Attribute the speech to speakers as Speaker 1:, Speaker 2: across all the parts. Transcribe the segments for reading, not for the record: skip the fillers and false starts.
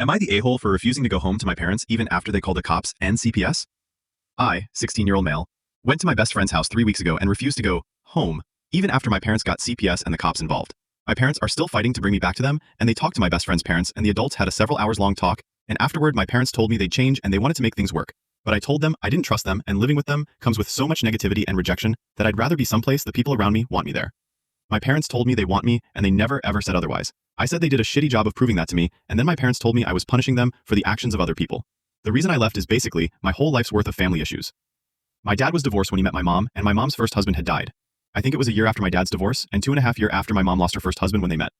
Speaker 1: Am I the a-hole for refusing to go home to my parents even after they called the cops and CPS? I, 16-year-old male, went to my best friend's house 3 weeks ago and refused to go home even after my parents got CPS and the cops involved. My parents are still fighting to bring me back to them, and they talked to my best friend's parents, and the adults had a several hours long talk, and afterward my parents told me they'd change and they wanted to make things work. But I told them I didn't trust them, and living with them comes with so much negativity and rejection that I'd rather be someplace the people around me want me there. My parents told me they want me, and they never ever said otherwise. I said they did a shitty job of proving that to me, and then my parents told me I was punishing them for the actions of other people. The reason I left is basically my whole life's worth of family issues. My dad was divorced when he met my mom, and my mom's first husband had died. I think it was a year after my dad's divorce, and 2.5 years after my mom lost her first husband when they met.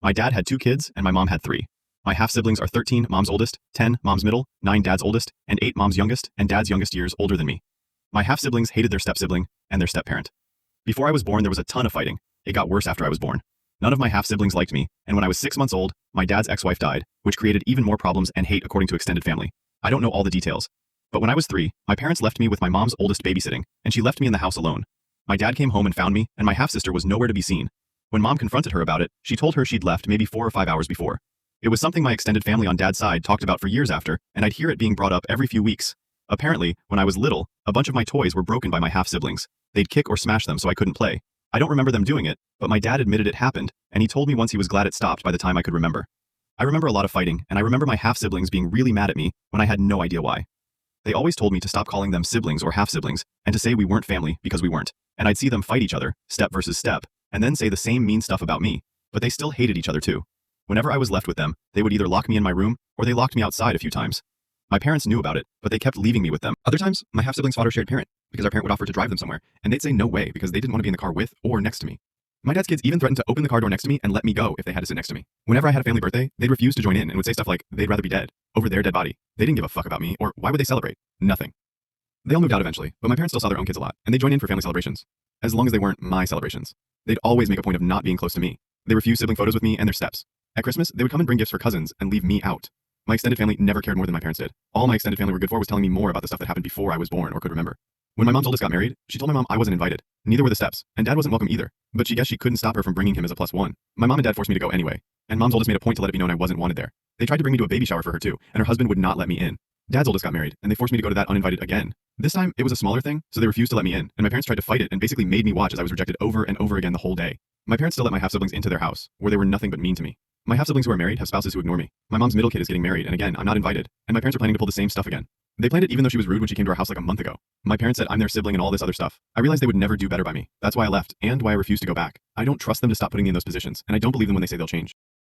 Speaker 1: My dad had 2 kids, and my mom had 3. My half-siblings are 13, mom's oldest, 10, mom's middle, 9, dad's oldest, and 8, mom's youngest, and dad's youngest years older than me. My half-siblings hated their step-sibling and their step-parent. Before I was born, there was a ton of fighting. It got worse after I was born. None of my half-siblings liked me, and when I was 6 months old, my dad's ex-wife died, which created even more problems and hate according to extended family. I don't know all the details. But when I was 3, my parents left me with my mom's oldest babysitting, and she left me in the house alone. My dad came home and found me, and my half-sister was nowhere to be seen. When mom confronted her about it, she told her she'd left maybe 4 or 5 hours before. It was something my extended family on dad's side talked about for years after, and I'd hear it being brought up every few weeks. Apparently, when I was little, a bunch of my toys were broken by my half-siblings. They'd kick or smash them so I couldn't play. I don't remember them doing it, but my dad admitted it happened, and he told me once he was glad it stopped by the time I could remember. I remember a lot of fighting, and I remember my half-siblings being really mad at me when I had no idea why. They always told me to stop calling them siblings or half-siblings, and to say we weren't family because we weren't. And I'd see them fight each other, step versus step, and then say the same mean stuff about me, but they still hated each other too. Whenever I was left with them, they would either lock me in my room, or they locked me outside a few times. My parents knew about it, but they kept leaving me with them. Other times, my half-siblings fought our shared parent, because our parent would offer to drive them somewhere, and they'd say no way because they didn't want to be in the car with or next to me. My dad's kids even threatened to open the car door next to me and let me go if they had to sit next to me. Whenever I had a family birthday, they'd refuse to join in and would say stuff like they'd rather be dead, over their dead body. They didn't give a fuck about me, or why would they celebrate? Nothing. They all moved out eventually, but my parents still saw their own kids a lot, and they joined in for family celebrations. As long as they weren't my celebrations. They'd always make a point of not being close to me. They refused sibling photos with me and their steps. At Christmas, they would come and bring gifts for cousins and leave me out. My extended family never cared more than my parents did. All my extended family were good for was telling me more about the stuff that happened before I was born or could remember. When my mom's oldest got married, she told my mom I wasn't invited. Neither were the steps, and dad wasn't welcome either. But she guessed she couldn't stop her from bringing him as a +1. My mom and dad forced me to go anyway, and mom's oldest made a point to let it be known I wasn't wanted there. They tried to bring me to a baby shower for her too, and her husband would not let me in. Dad's oldest got married, and they forced me to go to that uninvited again. This time, it was a smaller thing, so they refused to let me in, and my parents tried to fight it and basically made me watch as I was rejected over and over again the whole day. My parents still let my half-siblings into their house, where they were nothing but mean to me. My half-siblings who are married have spouses who ignore me. My mom's middle kid is getting married, and again, I'm not invited, and my parents are planning to pull the same stuff again. They planned it even though she was rude when she came to our house like a month ago. My parents said I'm their sibling and all this other stuff. I realized they would never do better by me. That's why I left, and why I refused to go back. I don't trust them to stop putting me in those positions, and I don't believe them when they say they'll change.